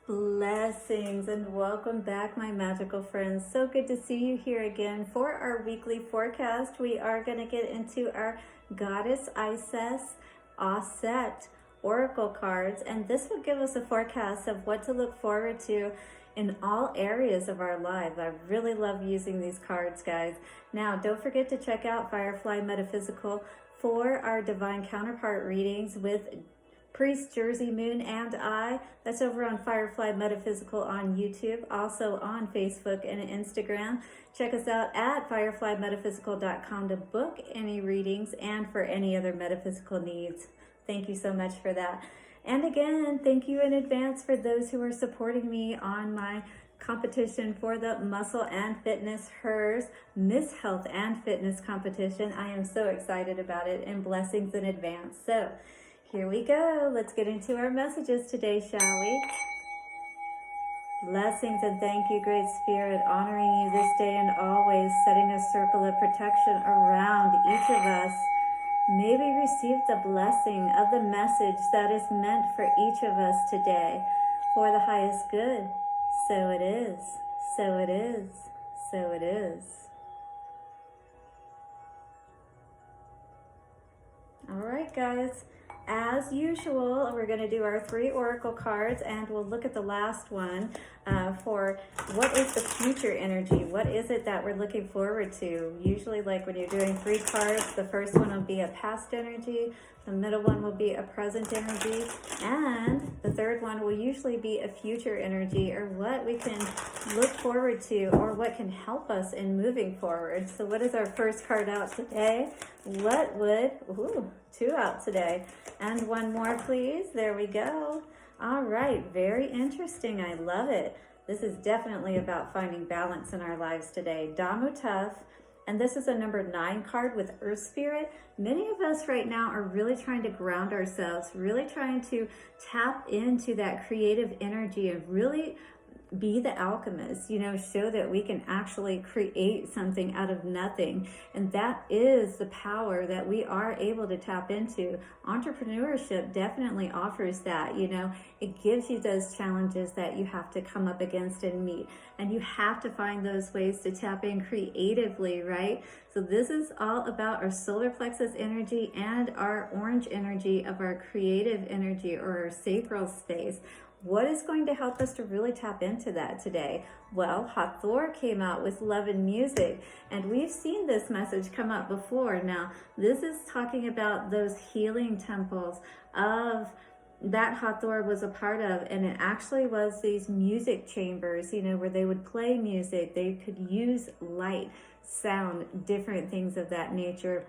Blessings and welcome back, my magical friends. So good to see you here again for our weekly forecast. We are going to get into our Goddess Auset Oracle cards, and this will give us a forecast of what to look forward to in all areas of our lives. I really love using these cards, guys. Now, don't forget to check out Firefly Metaphysical for our divine counterpart readings with Priest, Jersey, Moon, and I. That's over on Firefly Metaphysical on YouTube, also on Facebook and Instagram. Check us out at fireflymetaphysical.com to book any readings and for any other metaphysical needs. Thank you so much for that. And again, thank you in advance for those who are supporting me on my competition for the Muscle&Fitness Hers Miss Health and Fitness competition. I am so excited about it, and blessings in advance. So here we go. Let's get into our messages today, shall we? Blessings and thank you, Great Spirit, honoring you this day and always, setting a circle of protection around each of us. May we receive the blessing of the message that is meant for each of us today for the highest good. So it is, so it is, so it is. All right, guys. As usual, we're going to do our 3 oracle cards, and we'll look at the last one for what is the future energy? What is it that we're looking forward to? Usually, like when you're doing 3 cards, the first one will be a past energy, the middle one will be a present energy, and the third one will usually be a future energy, or what we can look forward to, or what can help us in moving forward. So what is our first card out today? What would, 2 out today. And one more, please. There we go. All right. Very interesting. I love it. This is definitely about finding balance in our lives today. Damutaf. And this is a number 9 card with Earth Spirit. Many of us right now are really trying to ground ourselves, really trying to tap into that creative energy and really be the alchemist, show that we can actually create something out of nothing. And that is the power that we are able to tap into. Entrepreneurship definitely offers that, it gives you those challenges that you have to come up against and meet. And you have to find those ways to tap in creatively, right? So this is all about our solar plexus energy and our orange energy of our creative energy, or our sacral space. What is going to help us to really tap into that today? Well, Hathor came out with Love and Music, and we've seen this message come up before. Now, this is talking about those healing temples of that Hathor was a part of, and it actually was these music chambers, where they would play music. They could use light, sound, different things of that nature.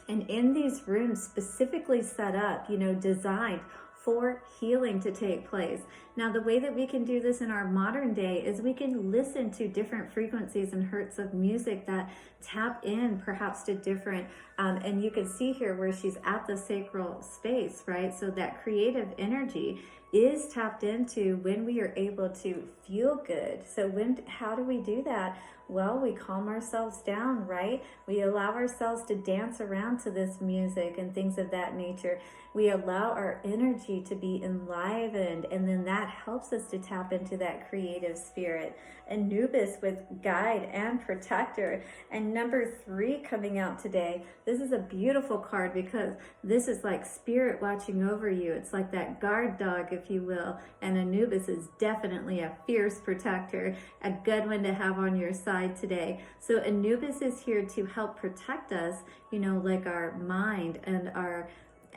And in these rooms specifically set up, designed for healing to take place. Now, the way that we can do this in our modern day is we can listen to different frequencies and hertz of music that tap in perhaps to different, and you can see here where she's at the sacral space, right? So that creative energy is tapped into when we are able to feel good. So how do we do that? Well, we calm ourselves down, right? We allow ourselves to dance around to this music and things of that nature. We allow our energy to be enlivened, and then that helps us to tap into that creative spirit. Anubis with Guide and Protector. And number 3 coming out today. This is a beautiful card because this is like spirit watching over you. It's like that guard dog, if you will. And Anubis is definitely a fierce protector, a good one to have on your side today. So Anubis is here to help protect us, like our mind and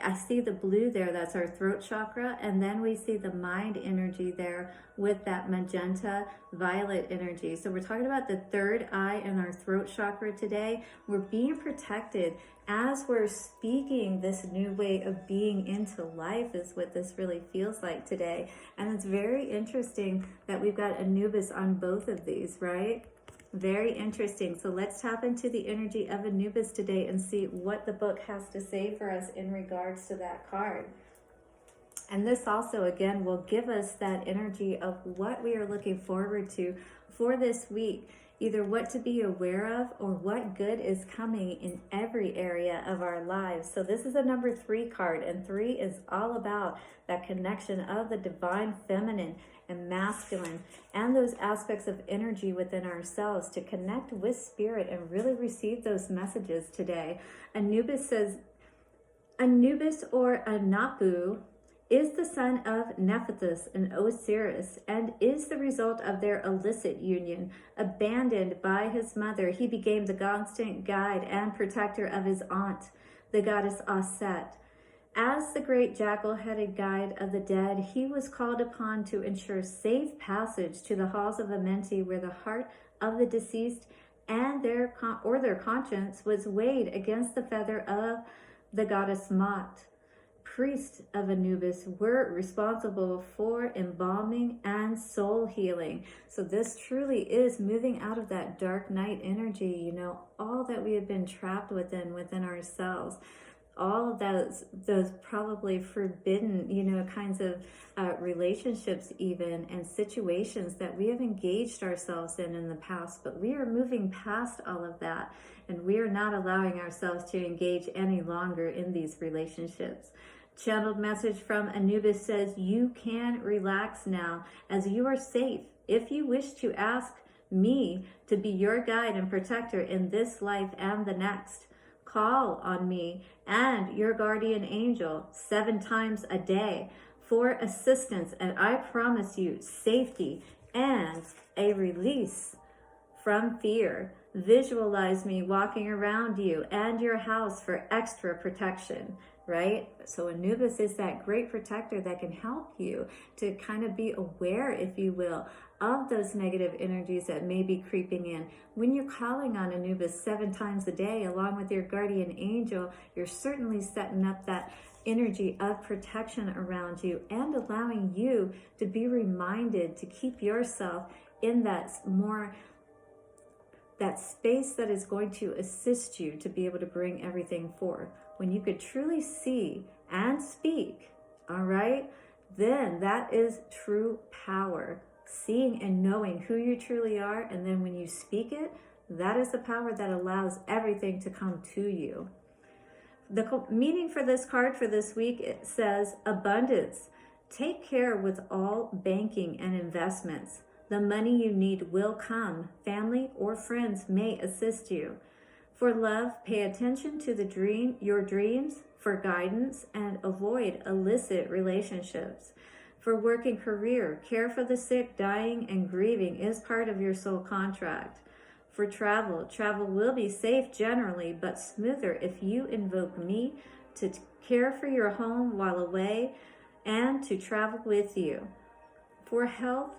I see the blue there, that's our throat chakra, and then we see the mind energy there with that magenta violet energy. So we're talking about the third eye and our throat chakra today. We're being protected as we're speaking this new way of being into life, is what this really feels like today. And it's very interesting that we've got Anubis on both of these, right? Very interesting. So let's tap into the energy of Anubis today and see what the book has to say for us in regards to that card. And this also, again, will give us that energy of what we are looking forward to for this week. either what to be aware of or what good is coming in every area of our lives. So this is a number 3 card, and 3 is all about that connection of the divine feminine and masculine and those aspects of energy within ourselves to connect with spirit and really receive those messages today. Anubis says, Anubis or Anapu is the son of Nephthys and Osiris, and is the result of their illicit union. Abandoned by his mother, he became the constant guide and protector of his aunt, the goddess Auset. As the great jackal-headed guide of the dead, he was called upon to ensure safe passage to the halls of Amenti, where the heart of the deceased and their conscience was weighed against the feather of the goddess Mot. Priests of Anubis were responsible for embalming and soul healing. So this truly is moving out of that dark night energy, you know, all that we have been trapped within ourselves, all of those probably forbidden, you know, kinds of relationships even, and situations that we have engaged ourselves in the past. But we are moving past all of that, and we are not allowing ourselves to engage any longer in these relationships. Channeled message from Anubis says, you can relax now, as you are safe. If you wish to ask me to be your guide and protector in this life and the next, call on me and your guardian angel 7 times a day for assistance, and I promise you safety and a release from fear. Visualize me walking around you and your house for extra protection, right? So Anubis is that great protector that can help you to kind of be aware, if you will, of those negative energies that may be creeping in. When you're calling on Anubis 7 times a day, along with your guardian angel, you're certainly setting up that energy of protection around you and allowing you to be reminded to keep yourself in that space that is going to assist you to be able to bring everything forth. When you could truly see and speak, all right, then that is true power. Seeing and knowing who you truly are, and then when you speak it, that is the power that allows everything to come to you. The meaning for this card for this week, it says abundance. Take care with all banking and investments. The money you need will come. Family or friends may assist you. For love, pay attention to your dreams for guidance, and avoid illicit relationships. For work and career, care for the sick, dying, and grieving is part of your soul contract. For travel will be safe generally, but smoother if you invoke me to care for your home while away and to travel with you. For health,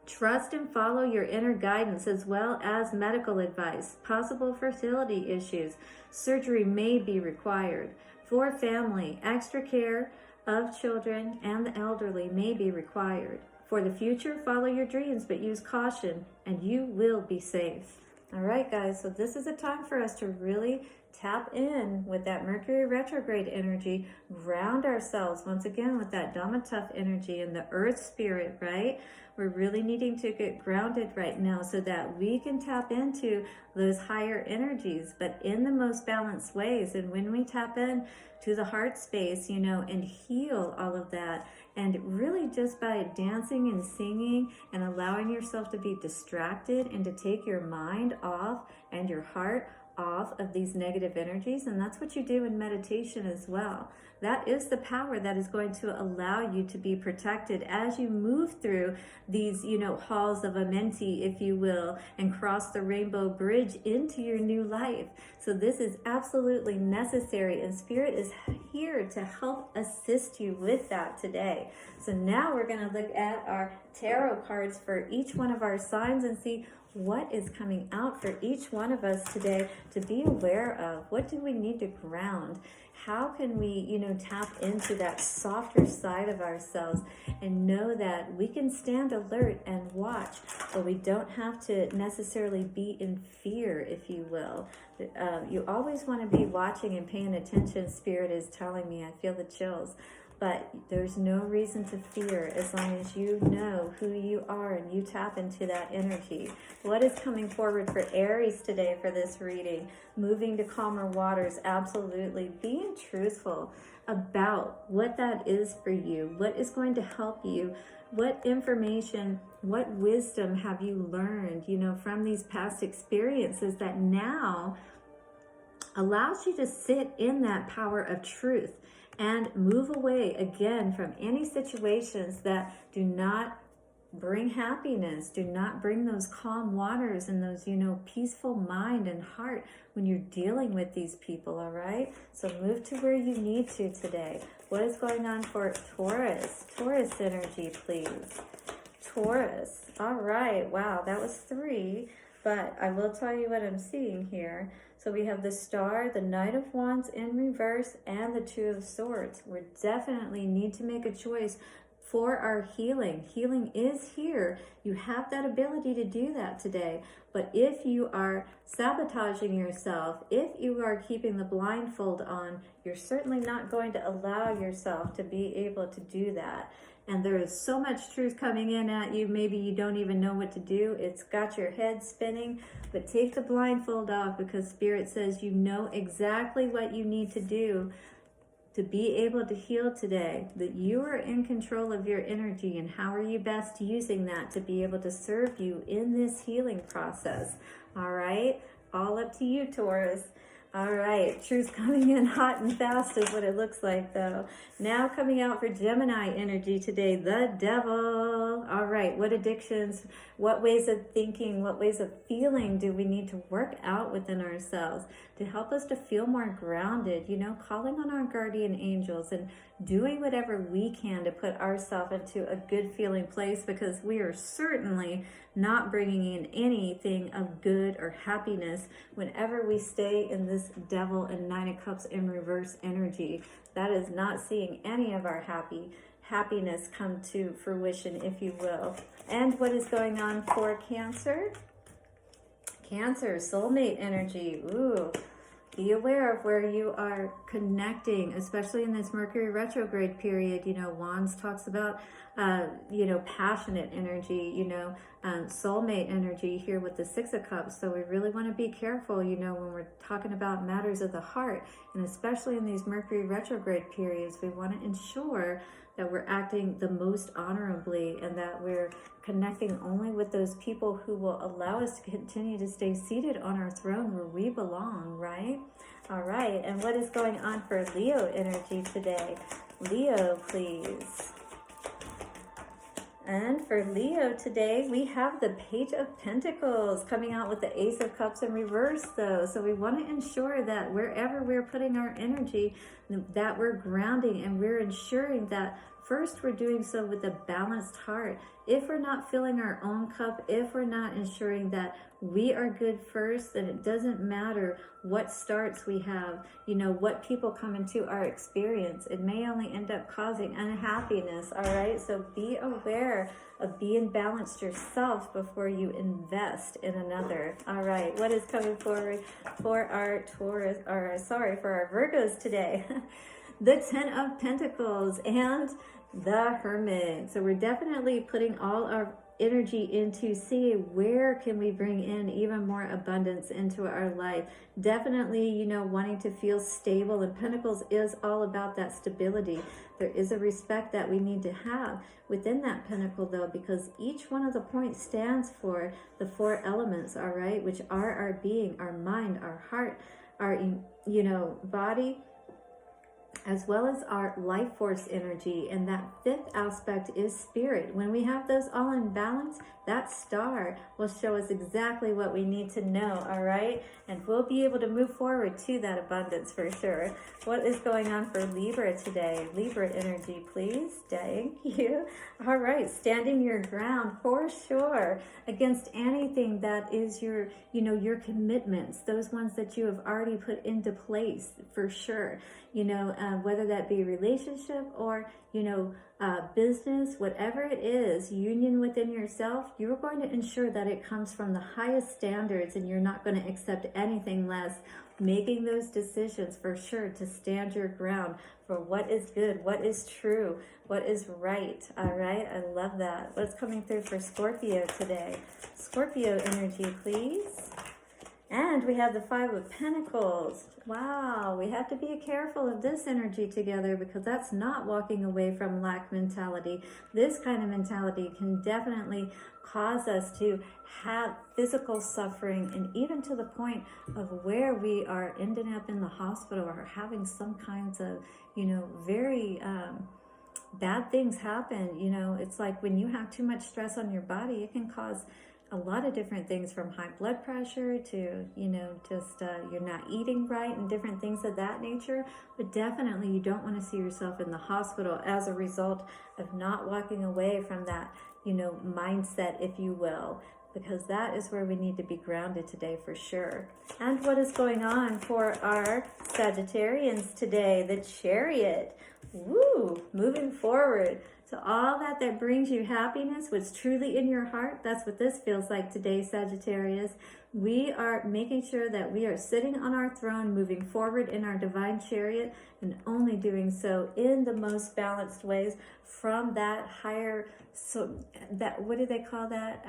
trust and follow your inner guidance, as well as medical advice. Possible fertility issues, surgery may be required. For family, extra care of children and the elderly may be required. For the future, follow your dreams, but use caution, and you will be safe. All right, guys, so this is a time for us to really tap in with that Mercury retrograde energy, ground ourselves once again with that Dhamma energy and the earth spirit, right? We're really needing to get grounded right now so that we can tap into those higher energies, but in the most balanced ways. And when we tap in to the heart space, you know, and heal all of that, and really just by dancing and singing and allowing yourself to be distracted and to take your mind off and your heart off of these negative energies. And that's what you do in meditation as well. That is the power that is going to allow you to be protected as you move through these, you know, halls of Amenti, if you will, and cross the rainbow bridge into your new life. So this is absolutely necessary, and Spirit is here to help assist you with that today. So now we're going to look at our tarot cards for each one of our signs and see what is coming out for each one of us today to be aware of. What do we need to ground? How can we, you know, tap into that softer side of ourselves and know that we can stand alert and watch, but we don't have to necessarily be in fear, if you will. You always want to be watching and paying attention. Spirit is telling me, I feel the chills. But there's no reason to fear as long as you know who you are and you tap into that energy. What is coming forward for Aries today for this reading? Moving to calmer waters, absolutely. Being truthful about what that is for you, what is going to help you, what information, what wisdom have you learned, from these past experiences that now allows you to sit in that power of truth and move away again from any situations that do not bring happiness, do not bring those calm waters and those, peaceful mind and heart when you're dealing with these people, all right? So move to where you need to today. What is going on for Taurus? Taurus energy, please. Taurus. All right. Wow, that was 3, but I will tell you what I'm seeing here. So we have the Star, the Knight of Wands in reverse, and the 2 of Swords. We definitely need to make a choice for our healing. Healing is here. You have that ability to do that today. But if you are sabotaging yourself, if you are keeping the blindfold on, you're certainly not going to allow yourself to be able to do that. And there is so much truth coming in at you, maybe you don't even know what to do. It's got your head spinning, but take the blindfold off, because Spirit says you know exactly what you need to do to be able to heal today, that you are in control of your energy, and how are you best using that to be able to serve you in this healing process. All right, all up to you, Taurus. All right, truth coming in hot and fast is what it looks like, though. Now coming out for Gemini energy today, the Devil. All right, what addictions, what ways of thinking, what ways of feeling do we need to work out within ourselves to help us to feel more grounded, calling on our guardian angels and doing whatever we can to put ourselves into a good feeling place, because we are certainly not bringing in anything of good or happiness whenever we stay in this Devil and 9 of Cups in reverse energy. That is not seeing any of our happiness come to fruition, if you will. And what is going on for Cancer? Cancer, soulmate energy. Ooh. Be aware of where you are connecting, especially in this Mercury retrograde period. Wands talks about, passionate energy, soulmate energy here with the 6 of Cups. So we really want to be careful, when we're talking about matters of the heart. And especially in these Mercury retrograde periods, we want to ensure that we're acting the most honorably and that we're connecting only with those people who will allow us to continue to stay seated on our throne where we belong, right? All right, and what is going on for Leo energy today? Leo, please. And for Leo today, we have the Page of Pentacles coming out with the Ace of Cups in reverse, though. So we want to ensure that wherever we're putting our energy, that we're grounding and we're ensuring that first we're doing so with a balanced heart. If we're not filling our own cup, if we're not ensuring that we are good first, then it doesn't matter what starts we have, what people come into our experience. It may only end up causing unhappiness, all right? So be aware of being balanced yourself before you invest in another. All right, what is coming forward for our Taurus, or sorry, for our Virgos today? The 10 of Pentacles and the Hermit. So we're definitely putting all our energy into seeing where can we bring in even more abundance into our life. Definitely, wanting to feel stable, and Pentacles is all about that stability. There is a respect that we need to have within that Pentacle, though, because each one of the points stands for the 4 elements, all right, which are our being, our mind, our heart, our, body, as well as our life force energy. And that 5th aspect is spirit. When we have those all in balance, that star will show us exactly what we need to know, all right? And we'll be able to move forward to that abundance for sure. What is going on for Libra today? Libra energy, please. Thank you. All right, standing your ground for sure against anything that is your, your commitments, those ones that you have already put into place for sure. Whether that be relationship or, business, whatever it is, union within yourself, you're going to ensure that it comes from the highest standards and you're not going to accept anything less making those decisions for sure to stand your ground for what is good, what is true, what is right. All right, I love that. What's coming through for Scorpio today? Scorpio energy, please. And we have the Five of Pentacles. Wow, we have to be careful of this energy together because that's not walking away from lack mentality. This kind of mentality can definitely cause us to have physical suffering, and even to the point of where we are ending up in the hospital or having some kinds of, very bad things happen. It's like when you have too much stress on your body, it can cause a lot of different things, from high blood pressure to, just you're not eating right and different things of that nature. But definitely you don't want to see yourself in the hospital as a result of not walking away from that, mindset, if you will, because that is where we need to be grounded today for sure. And what is going on for our Sagittarians today? The Chariot. Woo! Moving forward. So all that brings you happiness, what's truly in your heart, that's what this feels like today, Sagittarius. We are making sure that we are sitting on our throne, moving forward in our divine chariot, and only doing so in the most balanced ways from that higher, what do they call that?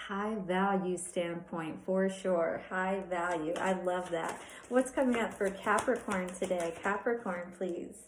High value standpoint, for sure. High value. I love that. What's coming up for Capricorn today? Capricorn, please.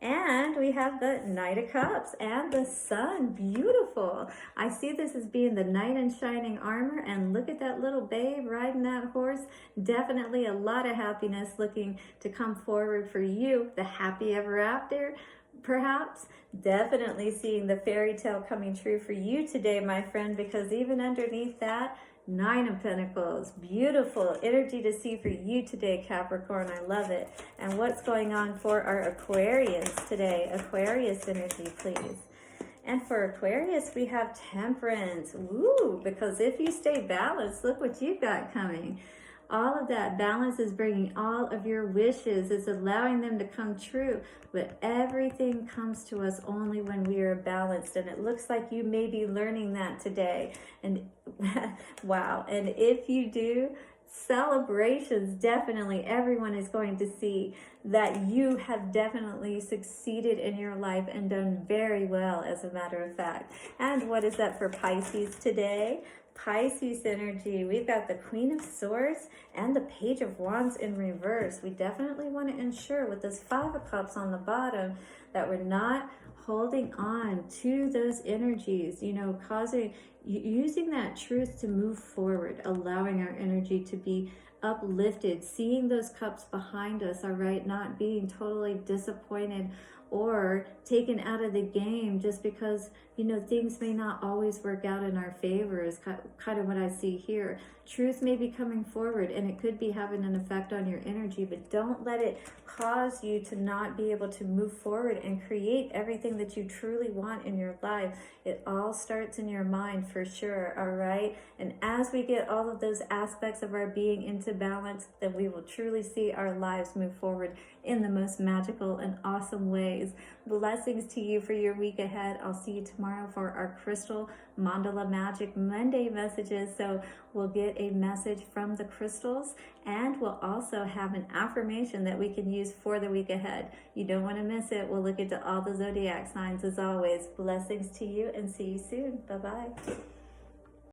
And we have the Knight of Cups and the Sun. Beautiful. I see this as being the knight in shining armor. And look at that little babe riding that horse. Definitely a lot of happiness looking to come forward for you. The happy ever after, perhaps. Definitely seeing the fairy tale coming true for you today, my friend, because even underneath that, Nine of Pentacles. Beautiful energy to see for you today, Capricorn. I love it. And what's going on for our Aquarians today? Aquarius energy, please. And for Aquarius, we have Temperance. Woo! Because if you stay balanced, look what you've got coming. All of that balance is bringing all of your wishes. It's allowing them to come true. But everything comes to us only when we are balanced. And it looks like you may be learning that today. And wow. And if you do, celebrations, definitely everyone is going to see that you have definitely succeeded in your life and done very well, as a matter of fact. And what is that for Pisces today? Pisces energy, we've got the Queen of Swords and the Page of Wands in reverse. We definitely want to ensure with this Five of Cups on the bottom that we're not holding on to those energies, using that truth to move forward, allowing our energy to be uplifted, seeing those cups behind us, all right, not being totally disappointed or taken out of the game just because, things may not always work out in our favor is kind of what I see here. Truth may be coming forward and it could be having an effect on your energy, but don't let it cause you to not be able to move forward and create everything that you truly want in your life. It all starts in your mind for sure, all right? And as we get all of those aspects of our being into balance, then we will truly see our lives move forward in the most magical and awesome ways. Blessings to you for your week ahead. I'll see you tomorrow for our Crystal Mandala Magic Monday messages. So we'll get a message from the crystals, and we'll also have an affirmation that we can use for the week ahead. You don't want to miss it. We'll look into all the zodiac signs as always. Blessings to you and see you soon. Bye-bye.